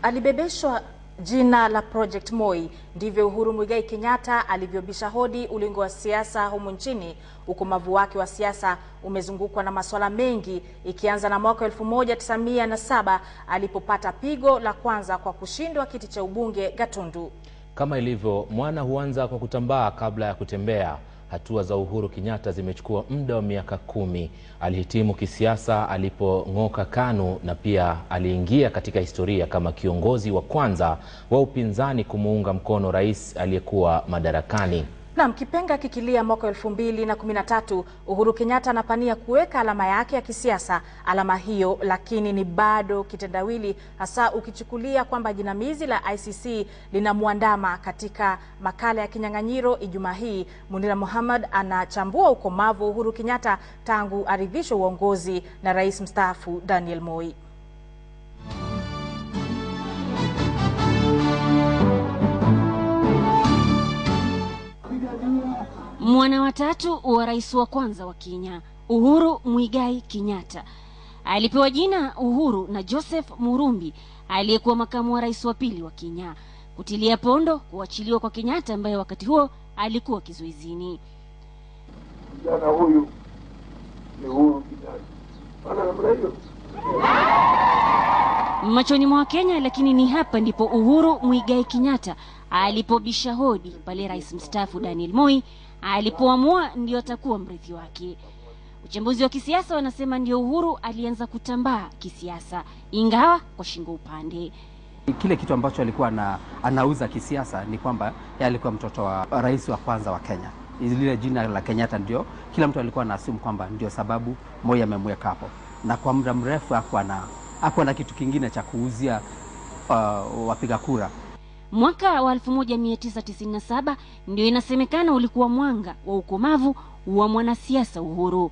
Alibebeshwa jina la Project Moi, ndivyo Uhuru Muigai Kenyatta alivyobisha hodi ulingo wa siasa humu nchini. Ukomavu wake wa siasa umezungukwa na masuala mengi, ikianza na mwaka 1907 alipopata pigo la kwanza kwa kushindwa kiti cha ubunge Gatundu. Kama ilivyo, mwana huanza kwa kutambaa kabla ya kutembea. Hatua za Uhuru Kenyatta zimechukua muda wa miaka 10. Alihitimu kisiasa alipong'oka KANU na pia aliingia katika historia kama kiongozi wa kwanza wa upinzani kumuunga mkono rais aliyekuwa madarakani. Na kipenga kikilia mwaka 2013, Uhuru Kenyatta anapania kuweka alama yake ya kisiasa. Alama hiyo lakini ni bado kitendawili, hasa ukichukulia kwamba jinamizi la ICC linamwandama. Katika makala ya Kinyang'anyiro Ijumaa hii, Munira Muhammad anachambua ukomavu Uhuru Kenyatta tangu aridhishwe uongozi na rais mstaafu Daniel Moi. Mwana wa tatu wa rais wa kwanza wa Kenya, Uhuru Muigai Kenyatta, alipewa jina Uhuru na Joseph Murumbi, aliyekuwa makamu wa rais wa pili wa Kenya, kutilia pondo kuachiliwa kwa Kenyatta ambaye wakati huo alikuwa kizuizini. Kijana huyu ni Uhuru Kenyatta. Bana namna hiyo. Machoni mwa Kenya, lakini ni hapa ndipo Uhuru Muigai Kenyatta alipobisha hodi pale rais mstaafu Daniel Moi alipoamua ndio atakuwa mrithi wake. Uchambuzi wa kisiasa wanasema ndio Uhuru alianza kutambaa kisiasa, ingawa kwa shingo upande. Kile kitu ambacho alikuwa anauza kisiasa ni kwamba yeye alikuwa mtoto wa rais wa kwanza wa Kenya. Ile jina la Kenyatta ndio kila mtu alikuwa anasema kwamba ndio sababu Moi amemweka hapo. Na kwa muda mrefu hakuwa na kitu kingine cha kuuzia wapiga kura. Mwaka wa 1997 ndio inasemekana ulikuwa mwanga wa ukomavu wa mwanasiasa Uhuru.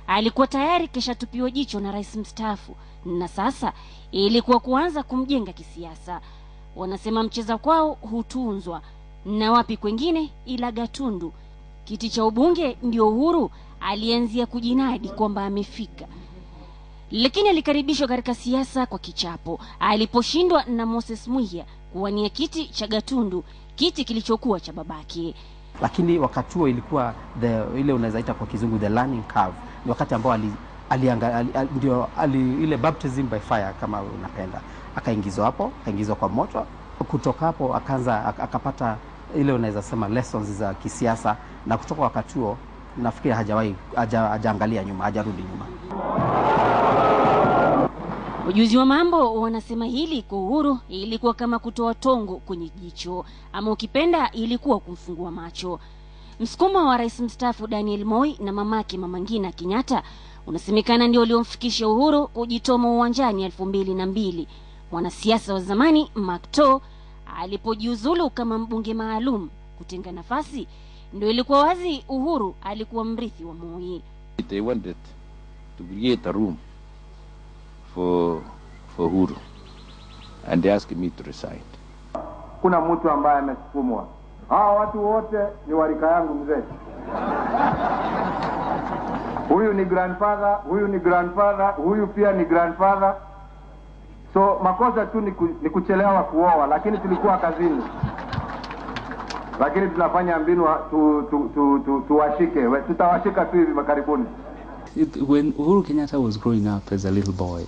Alikuwa tayari kisha tupiwa jicho na rais mstaafu, na sasa ilikuwa kuanza kumjenga kisiasa. Wanasema mcheza kwao hutunzwa, na wapi kwengine ila Gatundu. Kiti cha ubunge ndio Uhuru alianzia kujinadi kwamba amefika. Lakini alikaribishwa katika siasa kwa kichapo aliposhindwa na Moses Muhia kuwania kiti cha Gatundu, kiti kilichokuwa cha babake. Lakini wakati huo ilikuwa ile unaweza ita kwa kizungu the learning curve. Ni wakati ambao ile baptism by fire kama unapenda. Akaingizwa kwa moto. Kutoka hapo akapata ile unaweza sema lessons za kisiasa, na kutoka wakati huo nafikiri hajaangalia nyuma, hajarudi nyuma. Ujuzi wa mambo wanasema hili kwa Uhuru ilikuwa kama kutoa tongo kwenye jicho, ama ukipenda ilikuwa kumfungua macho. Msukumo wa rais mstaafu Daniel Moi na mamake Mama Ngina Kenyatta unasemekana ndio uliomfikisha Uhuru kujitoma uwanjani 2002. Mwanasiasa wa zamani Makto alipojiuzulu kama mbunge maalum kutenga nafasi, ndio ilikuwa wazi Uhuru alikuwa mrithi wa Moi. They wanted to create a room for Uhuru, and they asked me to resign. Kuna mtu ambaye amesukumwa. Hawa watu wote ni warika yangu mzee. Huyu ni grandfather, huyu ni grandfather, huyu pia ni grandfather. So makosa tu ni kuchelewa kuoa, lakini tulikuwa kazini. Lakini tunafanya mbinu tuwashike. Tutawashika tu hivi karibuni. When Uhuru Kenyatta was growing up as a little boy,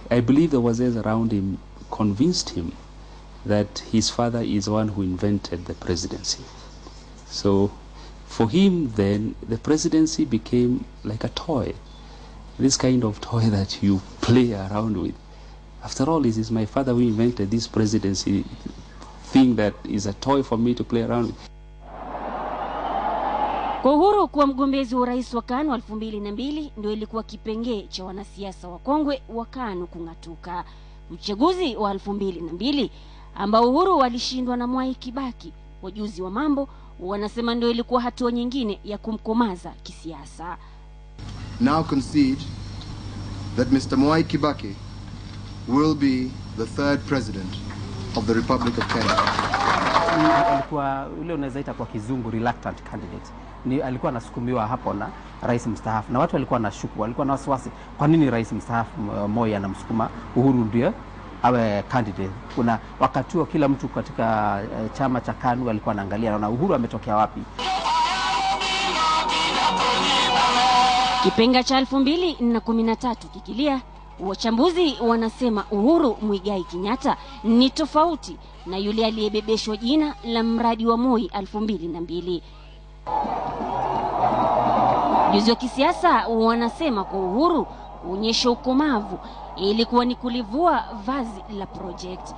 I believe the wazir around him convinced him that his father is one who invented the presidency. So for him then, the presidency became like a toy. This kind of toy that you play around with. After all, it is my father who invented this presidency thing that is a toy for me to play around with. Kwa Uhuru kuwa mgombezi wa urais wa KANU 2002 ndio ilikuwa kipengee cha wanasiasa wakongwe wa KANU kung'atuka. Uchaguzi wa 2002 ambao Uhuru walishindwa na Mwai Kibaki, wajuzi wa mambo wanasema ndio ilikuwa hatua nyingine ya kumkomaza kisiasa. Now concede that Mr. Mwai Kibaki will be the third president of the Republic of Kenya. Alikuwa ule unaweza ita kwa kizungu reluctant candidate. Alikuwa anasukumiwa hapo na rais mstaafu, na watu walikuwa na wasiwasi kwa nini rais mstaafu Moi anamsukuma Uhuru ndio awe candidate. Kuna wakati huo kila mtu katika chama cha KANU alikuwa anaangalia na Uhuru ametokea wapi. Kipenga cha 2013 kikilia, wachambuzi wanasema Uhuru Muigai Kenyatta ni tofauti na yule aliyebebeshwa jina la mradi wa Moi 2002. Juzi wa kisiasa wanasema kwa Uhuru kuonyesha ukomavu ilikuwa ni kulivua vazi la project.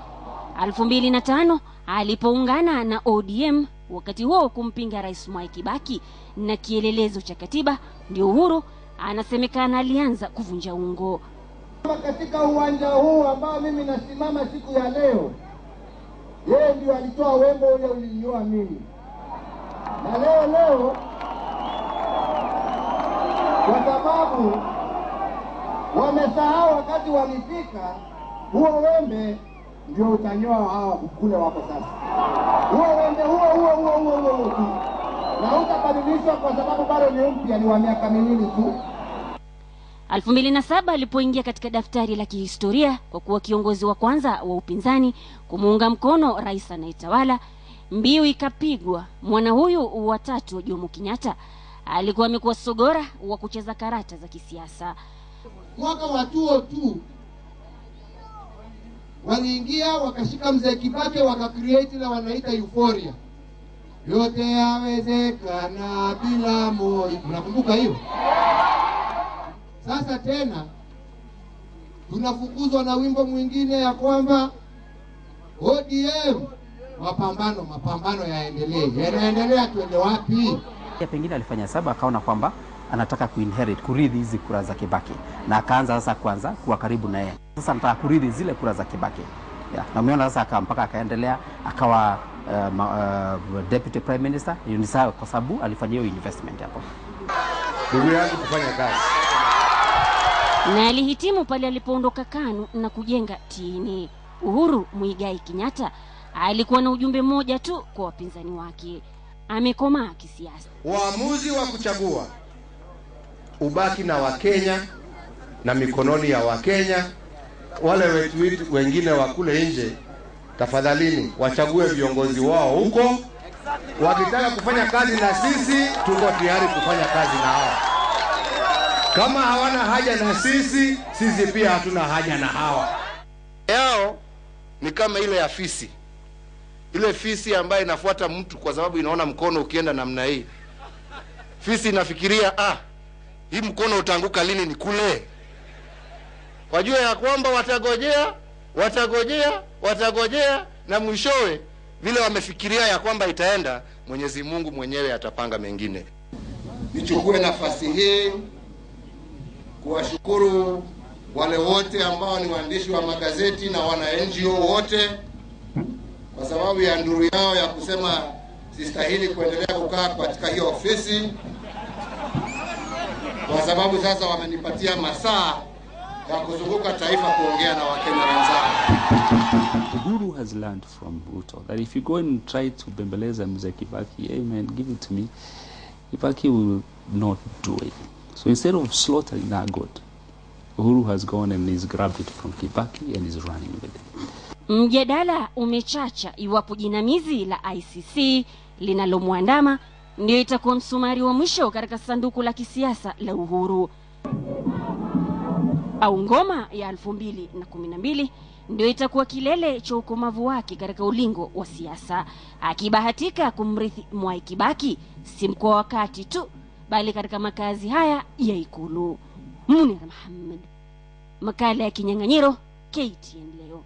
2005 alipoungana na ODM, wakati huo kumpinga Rais Mwai Kibaki na kielelezo cha katiba, ndio Uhuru anasemekana alianza kuvunja ungo. Katika uwanja huu ambao mimi nasimama siku ya leo, yeye ndio alitoa wembo ule ulinyoa mimi. Na leo kwa sababu wamesahau wakati walifika, huo wembe ndio utanyoa hao kule wako sasa. Huo wembe huo na utabadilishwa kwa sababu bado ni mpya, ni wa miaka miwili tu. 2007 alipoingia katika daftari la kihistoria kwa kuwa kiongozi wa kwanza wa upinzani kumuunga mkono rais anayetawala, mbiu ikapigwa. Mwana huyu wa tatu wa Jomo Kenyatta alikuwa amekuwa sogora wa kucheza karata za kisiasa. Mwaka wa 2002 waliingia wakashika mzee Kibaki wakacreate ile wanaita euphoria. Yote yawezekana bila Moi. Mnakumbuka hiyo? Sasa tena tunafukuzwa na wimbo mwingine ya kwamba ODM mapambano yaendelee. Yanaendelea tuende wapi? Pengine alifanya hesabu akaona kwamba anataka kurithi hizi kura za Kibaki, na akaanza sasa kuwa karibu na yeye. Sasa anataka kurithi zile kura za Kibaki. Na umeona sasa mpaka akaendelea akawa deputy prime minister. Ni sawa kwa sababu alifanya hiyo investment hapo. Ndugu yangu kufanya kazi. Na alihitimu pale alipoondoka KANU na kujenga TNA. Uhuru Muigai Kenyatta alikuwa na ujumbe mmoja tu kwa wapinzani wake: amekomaa kisiasa. Uamuzi wa kuchagua ubaki na Wakenya na mikononi ya Wakenya. Wale wetu wengine wa kule nje, tafadhalini wachague viongozi wao huko. Wakitaka kufanya kazi na sisi, tuko tayari kufanya kazi na hao. Kama hawana haja na sisi, sisi pia hatuna haja na hawa. Yao ni kama ile ya fisi. Ile fisi ambayo inafuata mtu kwa sababu inaona mkono ukienda namna hii. Fisi inafikiria, hii mkono utaanguka lini nikule. Wajua ya kwamba watagojea na mwishowe vile wamefikiria ya kwamba itaenda, Mwenyezi Mungu mwenyewe atapanga mengine. Nichukue nafasi hii kuwashukuru wale wote ambao ni waandishi wa magazeti na wana NGO wote kwa sababu ya nduru yao ya kusema sistahili kuendelea kukaa katika hiyo ofisi, kwa sababu sasa wamenipatia masaa ya kuzunguka taifa kuongea na Wakenya wenzao. Uhuru has learned from Ruto that if you go and try to bembeleza Mzee Kibaki, hey man, give it to me, Kibaki will not do it. So instead of slaughtering that goat, Uhuru has gone and he's grabbed it from Kibaki and is running with it. Mjadala umechacha iwapo jinamizi la ICC linalomwandama ndio itakuwa msumari wa mwisho katika sanduku la kisiasa la Uhuru, au ngoma ya 2012 ndio itakuwa kilele cha ukomavu wake katika ulingo wa siasa, akibahatika kumrithi Mwai Kibaki si mkoa wakati tu bali katika makazi haya ya Ikulu. Munira Muhammad, makala ya Kinyang'anyiro, KTN leo.